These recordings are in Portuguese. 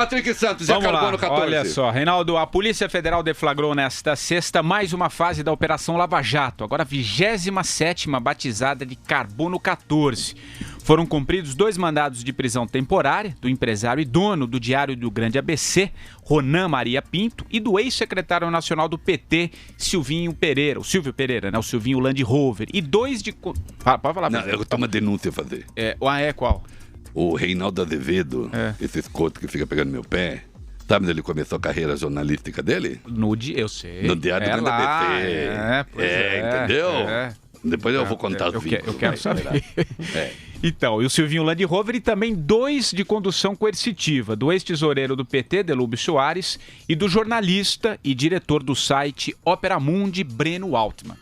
Patrick Santos e a Carbono 14. Olha só, Reinaldo, a Polícia Federal deflagrou nesta sexta mais uma fase da Operação Lava Jato, agora 27ª, batizada de Carbono 14. Foram cumpridos 2 mandados de prisão temporária do empresário e dono do Diário do Grande ABC, Ronan Maria Pinto, e do ex-secretário nacional do PT, Silvio Pereira, né? O Silvinho Land Rover. E 2 de... Pode falar. Não, eu tenho uma denúncia a fazer. Qual? O Reinaldo Azevedo, esse escoto que fica pegando meu pé, sabe onde ele começou a carreira jornalística dele? Eu sei. No Diário do Grande ABC. Entendeu? Depois eu vou contar os vídeos. Eu quero saber. Então, e o Silvinho Land Rover e também 2 de condução coercitiva, do ex-tesoureiro do PT, Delúbio Soares, e do jornalista e diretor do site Opera Mundi, Breno Altman.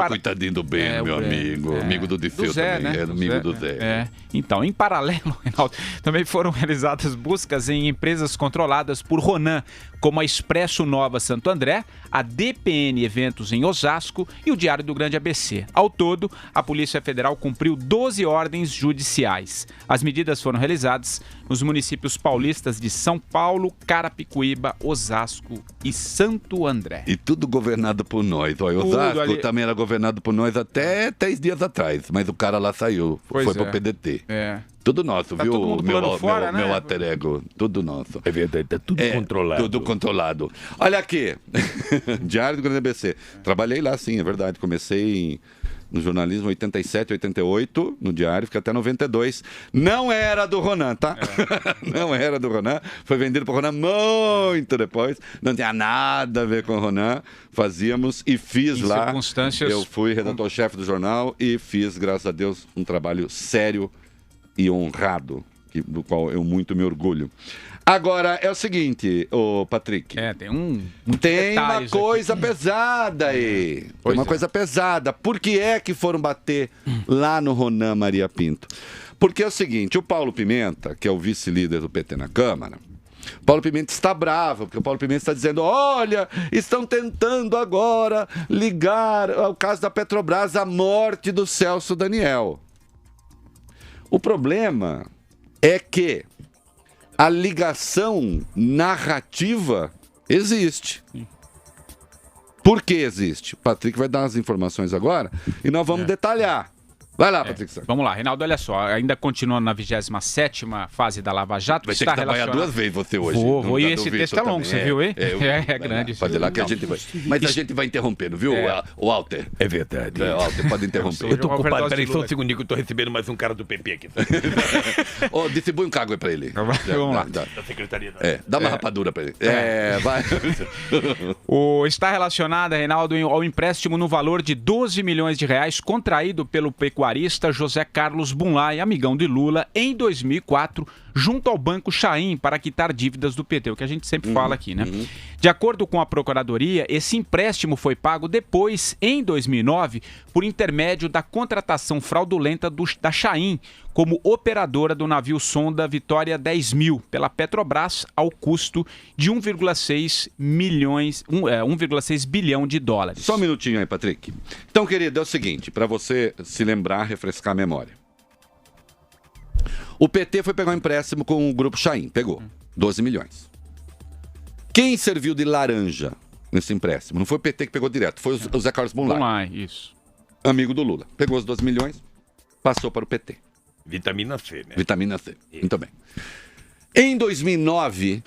Coitadinho do Breno, meu amigo. Amigo do Disseu também, né? Amigo do Zé. Então, em paralelo, Reinaldo, também foram realizadas buscas em empresas controladas por Ronan, como a Expresso Nova Santo André, a DPN Eventos em Osasco e o Diário do Grande ABC. Ao todo, a Polícia Federal cumpriu 12 ordens judiciais. As medidas foram realizadas nos municípios paulistas de São Paulo, Carapicuíba, Osasco e Santo André. E tudo governado por nós. Olha, Osasco também era governado por nós até 10 dias atrás, mas o cara lá saiu, foi pro PDT. Tudo nosso, viu? Todo mundo pulando fora, meu alter ego. Tudo nosso. É verdade, tá tudo controlado. Tudo controlado. Olha aqui. Diário do Grande ABC. Trabalhei lá, sim, é verdade. Comecei no jornalismo 87, 88, no Diário, fiquei até 92. Não era do Ronan, tá? Não era do Ronan. Foi vendido pro Ronan muito depois. Não tinha nada a ver com o Ronan. Fazíamos e fiz lá. Circunstâncias... Eu fui redator-chefe do jornal e fiz, graças a Deus, um trabalho sério e honrado, do qual eu muito me orgulho. Agora, é o seguinte, Patrick. Tem uma coisa pesada aí. Tem uma coisa pesada. Por que é que foram bater lá no Ronan Maria Pinto? Porque é o seguinte, o Paulo Pimenta, que é o vice-líder do PT na Câmara, Paulo Pimenta está bravo, porque o Paulo Pimenta está dizendo, olha, estão tentando agora ligar ao caso da Petrobras à morte do Celso Daniel. O problema é que a ligação narrativa existe. Por que existe? O Patrick vai dar as informações agora e nós vamos detalhar. Vai lá, Patrick Santos. Vamos lá, Reinaldo, olha só, ainda continuando na 27ª fase da Lava Jato. Vai ter que trabalhar 2 vezes você hoje. Vou, e esse texto é longo, você viu, hein? É grande. Pode ir lá que a gente vai. Mas a gente vai interrompendo, viu, o Walter? É verdade. Walter, pode interromper. Eu tô ocupado, peraí, só um segundinho que eu tô recebendo mais um cara do PP aqui. Distribui um cargo aí pra ele. Vamos lá. Da secretaria. Dá uma rapadura pra ele. Vai. Está relacionada, Reinaldo, ao empréstimo no valor de 12 milhões de reais contraído pelo pecuarista José Carlos Bunlai, amigão de Lula, em 2004, junto ao Banco Chaim, para quitar dívidas do PT, o que a gente sempre fala aqui, né? De acordo com a Procuradoria, esse empréstimo foi pago depois, em 2009, por intermédio da contratação fraudulenta da Chaim, como operadora do navio sonda Vitória 10.000, pela Petrobras, ao custo de 1,6 bilhão de dólares. Só um minutinho aí, Patrick. Então, querido, é o seguinte, para você se lembrar, refrescar a memória. O PT foi pegar um empréstimo com o Grupo Chaim, pegou 12 milhões. Quem serviu de laranja nesse empréstimo? Não foi o PT que pegou direto, foi o Zé Carlos Bunlai. Isso. Amigo do Lula. Pegou os 12 milhões, passou para o PT. Vitamina C, né? Vitamina C. Muito bem. Em 2009,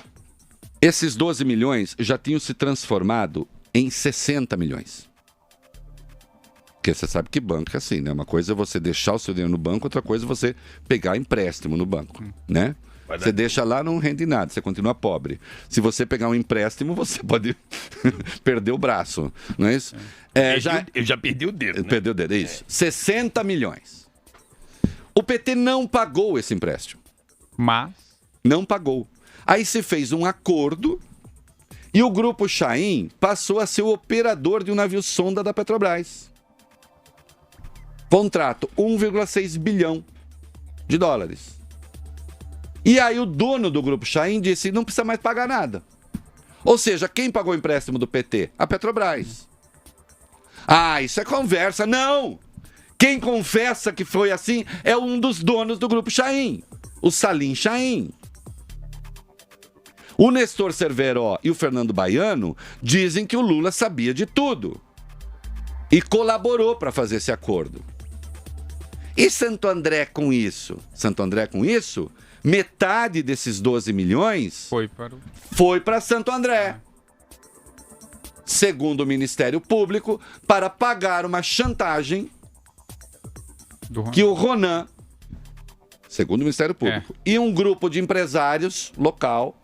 esses 12 milhões já tinham se transformado em 60 milhões. Porque você sabe que banco é assim, né? Uma coisa é você deixar o seu dinheiro no banco, outra coisa é você pegar empréstimo no banco, né? Você deixa lá, não rende nada, você continua pobre. Se você pegar um empréstimo, você pode perder o braço, não é isso? Eu já perdi o dedo, né? Perdeu o dedo, é isso. 60 milhões. O PT não pagou esse empréstimo. Mas? Não pagou. Aí se fez um acordo e o Grupo Chaim passou a ser o operador de um navio sonda da Petrobras. Contrato, 1,6 bilhão de dólares. E aí o dono do Grupo Chaim disse, não precisa mais pagar nada. Ou seja, quem pagou o empréstimo do PT? A Petrobras. Isso é conversa. Não! Quem confessa que foi assim é um dos donos do Grupo Chaim, o Salim Chaim. O Nestor Cerveró e o Fernando Baiano dizem que o Lula sabia de tudo e colaborou para fazer esse acordo. E Santo André com isso? Santo André com isso, metade desses 12 milhões foi para Santo André. Segundo o Ministério Público, para pagar uma chantagem que o Ronan, segundo o Ministério Público, e um grupo de empresários local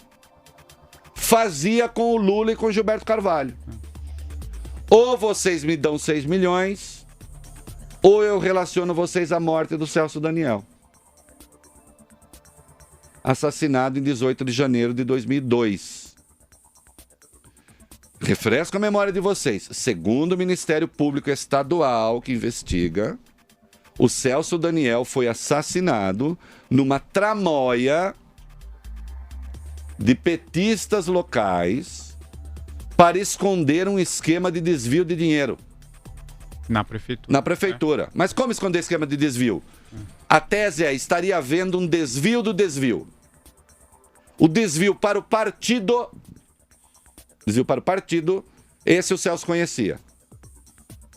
fazia com o Lula e com o Gilberto Carvalho. Ou vocês me dão 6 milhões, ou eu relaciono vocês à morte do Celso Daniel, assassinado em 18 de janeiro de 2002. Refresco a memória de vocês. Segundo o Ministério Público Estadual que investiga, o Celso Daniel foi assassinado numa tramóia de petistas locais para esconder um esquema de desvio de dinheiro. Na prefeitura. Na prefeitura. Mas como esconder esquema de desvio? A tese é, estaria havendo um desvio do desvio. O desvio para o partido... Desvio para o partido, esse o Celso conhecia.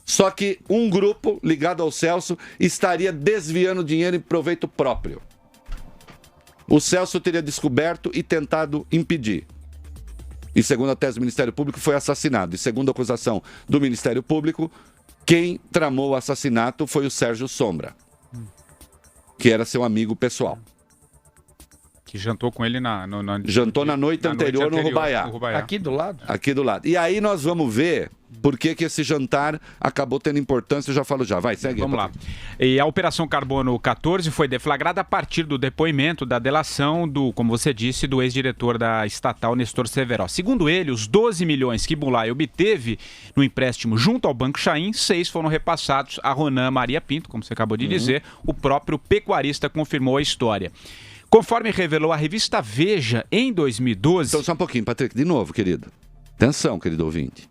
Só que um grupo ligado ao Celso estaria desviando dinheiro em proveito próprio. O Celso teria descoberto e tentado impedir. E segundo a tese do Ministério Público, foi assassinado. E segundo a acusação do Ministério Público, quem tramou o assassinato foi o Sérgio Sombra, que era seu amigo pessoal. Que jantou com ele jantou na noite anterior no Rubaiá. Aqui do lado? Aqui do lado. E aí nós vamos ver por que esse jantar acabou tendo importância. Eu já falo já. Vai, segue. Vamos lá. E a Operação Carbono 14 foi deflagrada a partir do depoimento da delação do, como você disse, do ex-diretor da estatal, Nestor Cerveró. Segundo ele, os 12 milhões que Bulay obteve no empréstimo junto ao Banco Chaim, 6 foram repassados a Ronan Maria Pinto, como você acabou de dizer. O próprio pecuarista confirmou a história. Conforme revelou a revista Veja, em 2012... Então, só um pouquinho, Patrick, de novo, querido. Atenção, querido ouvinte.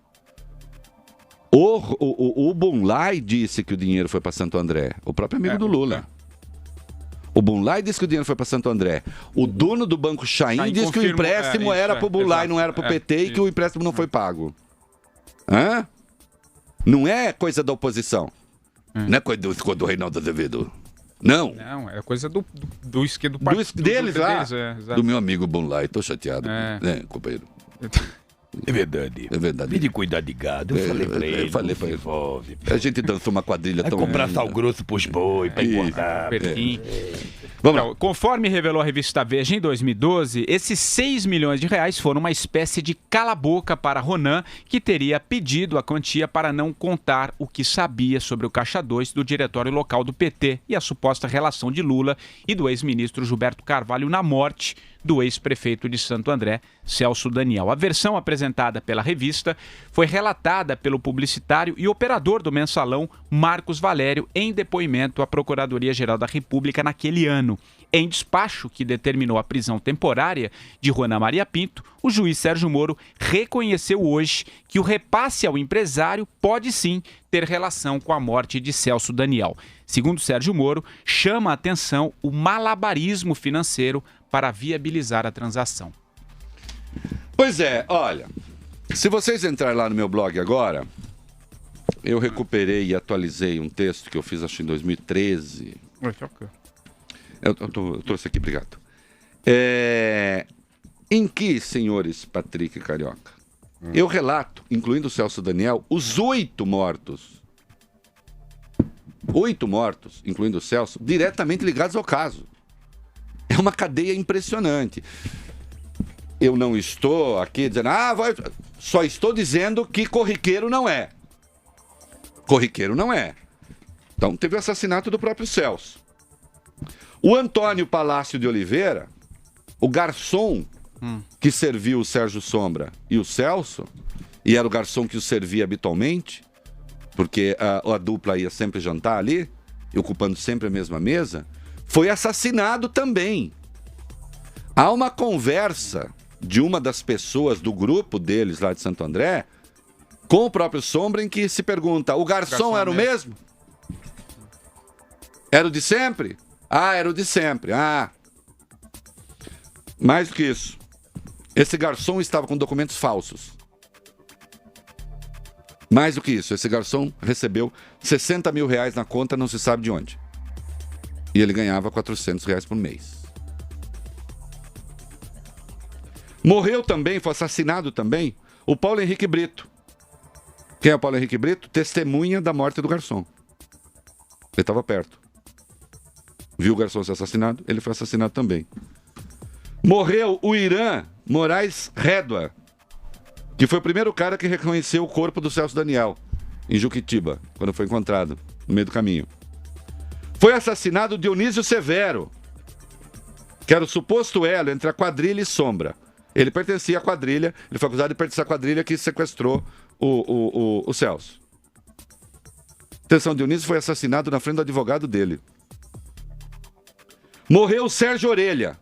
O Bulay disse que o dinheiro foi para Santo André. O próprio amigo do Lula. O Bulay disse que o dinheiro foi para Santo André. O dono do Banco Chaim disse que o empréstimo era para o Bulay, não era para o PT, e que o empréstimo não foi pago. Hã? Não é coisa da oposição. Não é coisa do Reinaldo Azevedo. Não. Não, é coisa do partido deles lá. Do meu amigo Bulay. Tô chateado. Companheiro. É verdade. É verdade. Vem de cuidar de gado. Eu falei pra ele. Falei pra ele. A gente dançou uma quadrilha tão... comprar sal grosso pros boi, pra engordar. Vamos lá. Então, conforme revelou a revista Veja em 2012, esses 6 milhões de reais foram uma espécie de cala-boca para Ronan, que teria pedido a quantia para não contar o que sabia sobre o Caixa 2 do diretório local do PT e a suposta relação de Lula e do ex-ministro Gilberto Carvalho na morte do ex-prefeito de Santo André, Celso Daniel. A versão apresentada pela revista foi relatada pelo publicitário e operador do mensalão Marcos Valério em depoimento à Procuradoria-Geral da República naquele ano. Em despacho que determinou a prisão temporária de Ronan Maria Pinto, o juiz Sérgio Moro reconheceu hoje que o repasse ao empresário pode sim ter relação com a morte de Celso Daniel. Segundo Sérgio Moro, chama a atenção o malabarismo financeiro para viabilizar a transação. Pois é, olha, se vocês entrarem lá no meu blog agora, eu recuperei e atualizei um texto que eu fiz, acho, em 2013. Eu trouxe aqui, obrigado. Em que, senhores Patrick e Carioca, eu relato, incluindo o Celso Daniel, os 8 mortos. 8 mortos, incluindo o Celso, diretamente ligados ao caso. É uma cadeia impressionante. Eu não estou aqui dizendo... só estou dizendo que corriqueiro não é. Corriqueiro não é. Então, teve o assassinato do próprio Celso. O Antônio Palácio de Oliveira, o garçom que serviu o Sérgio Sombra e o Celso, e era o garçom que o servia habitualmente, porque a dupla ia sempre jantar ali, ocupando sempre a mesma mesa, foi assassinado também. Há uma conversa de uma das pessoas do grupo deles lá de Santo André com o próprio Sombra em que se pergunta, o garçom era o mesmo? Era o de sempre? Era o de sempre. Mais do que isso. Esse garçom estava com documentos falsos. Mais do que isso, esse garçom recebeu 60 mil reais na conta, não se sabe de onde. E ele ganhava 400 reais por mês. Morreu também, foi assassinado também, o Paulo Henrique Brito. Quem é o Paulo Henrique Brito? Testemunha da morte do garçom. Ele estava perto. Viu o garçom ser assassinado, ele foi assassinado também. Morreu o Irã Moraes Rédua, que foi o primeiro cara que reconheceu o corpo do Celso Daniel, em Juquitiba, quando foi encontrado, no meio do caminho. Foi assassinado Dionísio Severo, que era o suposto elo entre a quadrilha e Sombra. Ele pertencia à quadrilha, ele foi acusado de pertencer à quadrilha que sequestrou o Celso. Atenção, Dionísio foi assassinado na frente do advogado dele. Morreu o Sérgio Orelha,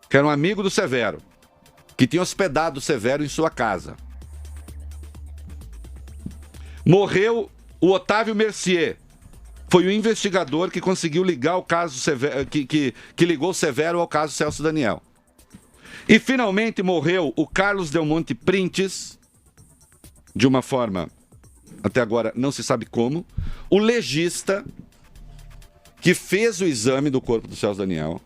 que era um amigo do Severo, que tinha hospedado o Severo em sua casa. Morreu o Otávio Mercier, foi o investigador que conseguiu ligar o caso Severo, que ligou o Severo ao caso Celso Daniel. E finalmente morreu o Carlos Del Monte Printes, de uma forma, até agora não se sabe como, o legista que fez o exame do corpo do Celso Daniel.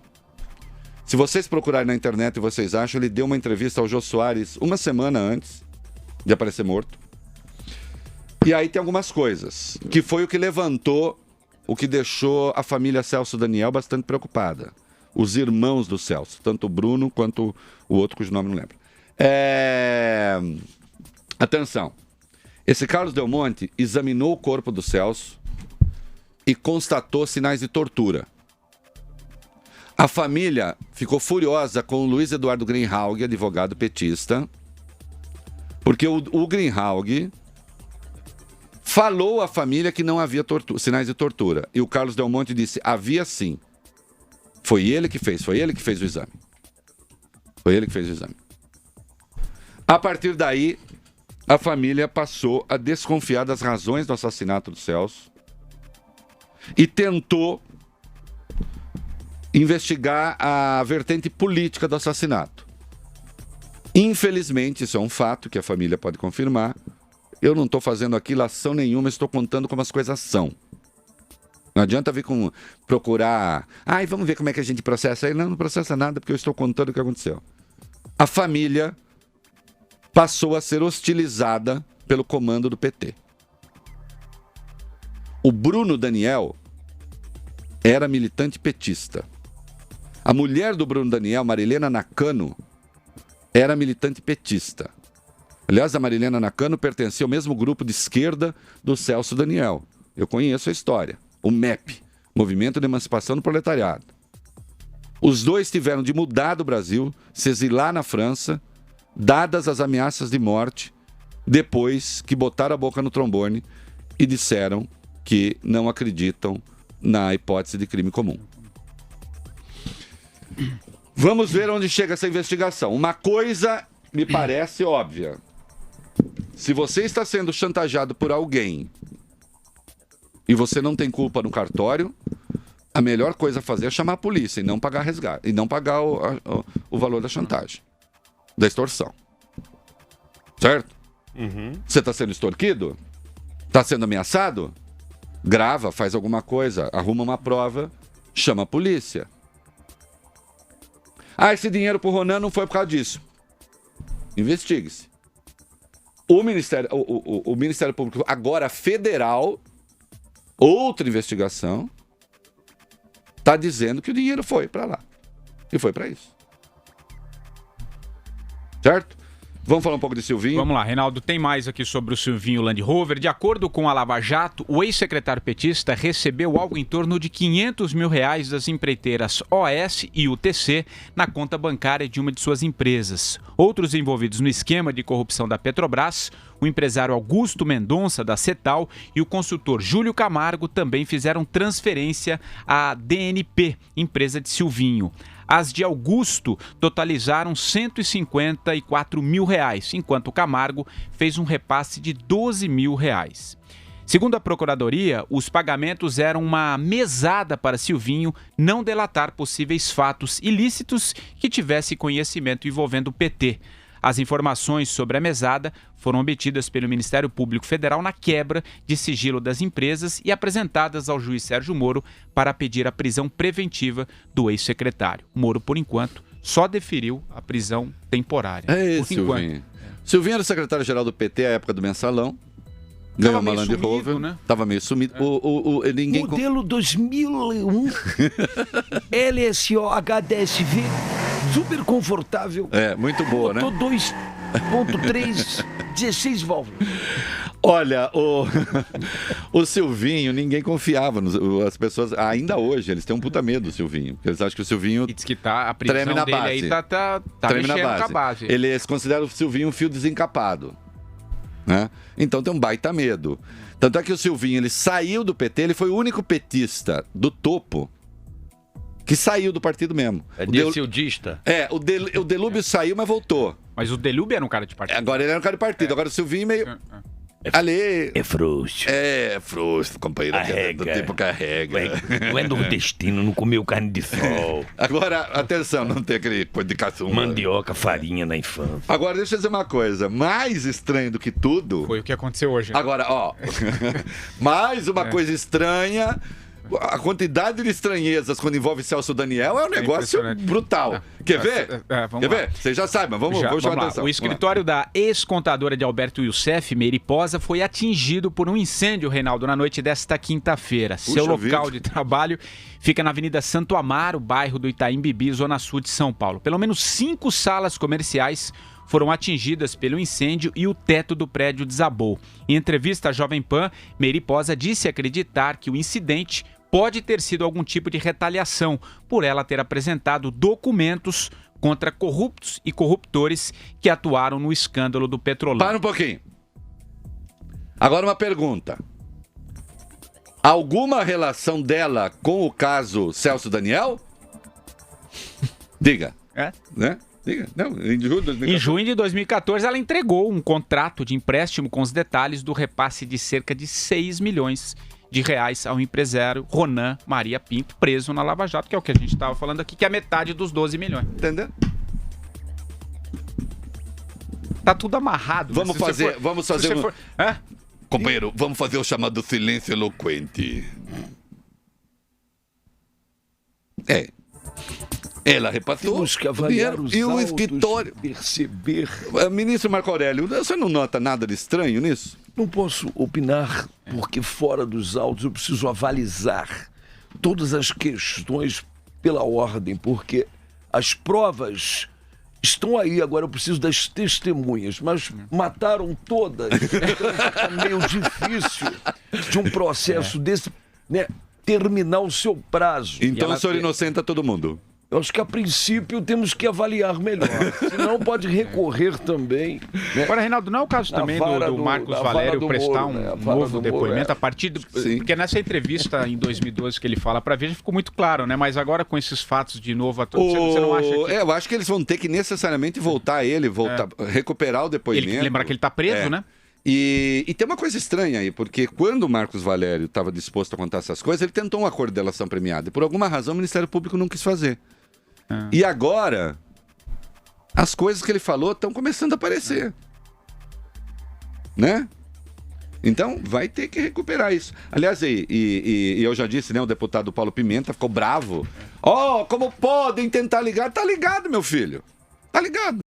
Se vocês procurarem na internet e vocês acham, ele deu uma entrevista ao Jô Soares uma semana antes de aparecer morto. E aí tem algumas coisas, que foi o que levantou, o que deixou a família Celso Daniel bastante preocupada. Os irmãos do Celso, tanto o Bruno quanto o outro, cujo nome não lembro. Atenção, esse Carlos Del Monte examinou o corpo do Celso e constatou sinais de tortura. A família ficou furiosa com o Luiz Eduardo Greenhalgh, advogado petista, porque o Greenhalgh falou à família que não havia sinais de tortura. E o Carlos Del Monte disse, havia sim. Foi ele que fez o exame. Foi ele que fez o exame. A partir daí, a família passou a desconfiar das razões do assassinato do Celso e tentou investigar a vertente política do assassinato. Infelizmente, isso é um fato que a família pode confirmar. Eu não estou fazendo aqui lação nenhuma, estou contando como as coisas são. Não adianta vir procurar... vamos ver como é que a gente processa. Não processa nada, porque eu estou contando o que aconteceu. A família passou a ser hostilizada pelo comando do PT. O Bruno Daniel era militante petista. A mulher do Bruno Daniel, Marilena Nakano, era militante petista. Aliás, a Marilena Nakano pertencia ao mesmo grupo de esquerda do Celso Daniel. Eu conheço a história. O MEP, Movimento de Emancipação do Proletariado. Os dois tiveram de mudar do Brasil, se exilar na França, dadas as ameaças de morte, depois que botaram a boca no trombone e disseram que não acreditam na hipótese de crime comum. Vamos ver onde chega essa investigação. Uma coisa me parece óbvia. Se você está sendo chantageado por alguém e você não tem culpa no cartório, a melhor coisa a fazer é chamar a polícia e não pagar resgate, e não pagar o valor da chantagem, da extorsão. Certo? Você está sendo extorquido? Está sendo ameaçado? Grava, faz alguma coisa, arruma uma prova, chama a polícia. Esse dinheiro pro Ronan não foi por causa disso. Investigue-se. O Ministério Público, agora federal, outra investigação, está dizendo que o dinheiro foi para lá. E foi para isso. Certo? Vamos falar um pouco de Silvinho? Vamos lá, Reinaldo, tem mais aqui sobre o Silvinho Land Rover. De acordo com a Lava Jato, o ex-secretário petista recebeu algo em torno de R$500 mil das empreiteiras OS e UTC na conta bancária de uma de suas empresas. Outros envolvidos no esquema de corrupção da Petrobras, o empresário Augusto Mendonça, da Cetal, e o consultor Júlio Camargo também fizeram transferência à DNP, empresa de Silvinho. As de Augusto totalizaram R$154 mil, enquanto Camargo fez um repasse de R$12 mil. Segundo a Procuradoria, os pagamentos eram uma mesada para Silvinho não delatar possíveis fatos ilícitos que tivesse conhecimento envolvendo o PT. As informações sobre a mesada foram obtidas pelo Ministério Público Federal na quebra de sigilo das empresas e apresentadas ao juiz Sérgio Moro para pedir a prisão preventiva do ex-secretário. Moro, por enquanto, só deferiu a prisão temporária. É por esse, Silvinho. Silvinho era secretário-geral do PT à época do Mensalão. Ganhou uma Land Rover, né? Tava meio sumido. Modelo 2001. LSO HDSV. Super confortável. Muito boa, motor, né? 2.3, 16 válvulas. Olha, o Silvinho, ninguém confiava. As pessoas, ainda hoje, eles têm um puta medo do Silvinho. Eles acham que o Silvinho e diz que a prisão treme na dele base. Aí tá treme mexendo na base. Com a base. Eles consideram o Silvinho um fio desencapado. Né? Então tem um baita medo. Tanto é que o Silvinho, ele saiu do PT, ele foi o único petista do topo que saiu do partido mesmo. É Dilcildista. O Delúbio saiu, mas voltou. Mas o Delúbio era um cara de partido. Agora ele era um cara de partido. Agora o Silvinho meio... Ali... É frouxo. É frouxo, companheiro. Do tempo carrega. Não é nordestino, não comeu carne de sol. Agora, atenção, não tem aquele coisa de caçumba. Mandioca, farinha na infância. Agora, deixa eu dizer uma coisa. Mais estranho do que tudo... Foi o que aconteceu hoje. Né? Agora, mais uma coisa estranha... A quantidade de estranhezas quando envolve Celso Daniel é um negócio brutal. Quer ver? Quer ver? Vocês já sabem, mas vamos chamar atenção. O escritório da ex-contadora de Alberto Youssef, Meire Posa, foi atingido por um incêndio, Reinaldo, na noite desta quinta-feira. Seu local de trabalho fica na Avenida Santo Amaro, bairro do Itaim Bibi, zona sul de São Paulo. Pelo menos 5 salas comerciais foram atingidas pelo incêndio e o teto do prédio desabou. Em entrevista à Jovem Pan, Meire Posa disse acreditar que o incidente pode ter sido algum tipo de retaliação por ela ter apresentado documentos contra corruptos e corruptores que atuaram no escândalo do Petrolão. Para um pouquinho. Agora uma pergunta. Alguma relação dela com o caso Celso Daniel? Diga. Né? Diga. Não, em junho de 2014. Em junho de 2014, ela entregou um contrato de empréstimo com os detalhes do repasse de cerca de 6 milhões de reais ao empresário Ronan Maria Pinto, preso na Lava Jato, que é o que a gente estava falando aqui, que é a metade dos 12 milhões. Entendeu? Tá tudo amarrado. Vamos fazer Companheiro, vamos fazer o chamado silêncio eloquente. Ela repassou. Temos que avaliar os e o autos, escritório. Perceber. Ministro Marco Aurélio, você não nota nada de estranho nisso? Não posso opinar, porque fora dos autos eu preciso avalizar todas as questões pela ordem, porque as provas estão aí, agora eu preciso das testemunhas, mas mataram todas, então é meio difícil de um processo desse, né, terminar o seu prazo. Então o senhor inocenta todo mundo? Eu acho que a princípio temos que avaliar melhor, senão pode recorrer também. Né? Agora, Reinaldo, não é o caso também do Marcos Valério prestar um novo depoimento a partir do... Porque nessa entrevista em 2012 que ele fala pra Veja ficou muito claro, né? Mas agora com esses fatos de novo, você não acha que... eu acho que eles vão ter que necessariamente voltar recuperar o depoimento. Lembrar que ele tá preso, né? E tem uma coisa estranha aí, porque quando o Marcos Valério estava disposto a contar essas coisas, ele tentou um acordo de delação premiada. E por alguma razão o Ministério Público não quis fazer. E agora, as coisas que ele falou estão começando a aparecer. Né? Então, vai ter que recuperar isso. Aliás, e eu já disse, né, o deputado Paulo Pimenta ficou bravo. Como podem tentar ligar? Tá ligado, meu filho. Tá ligado.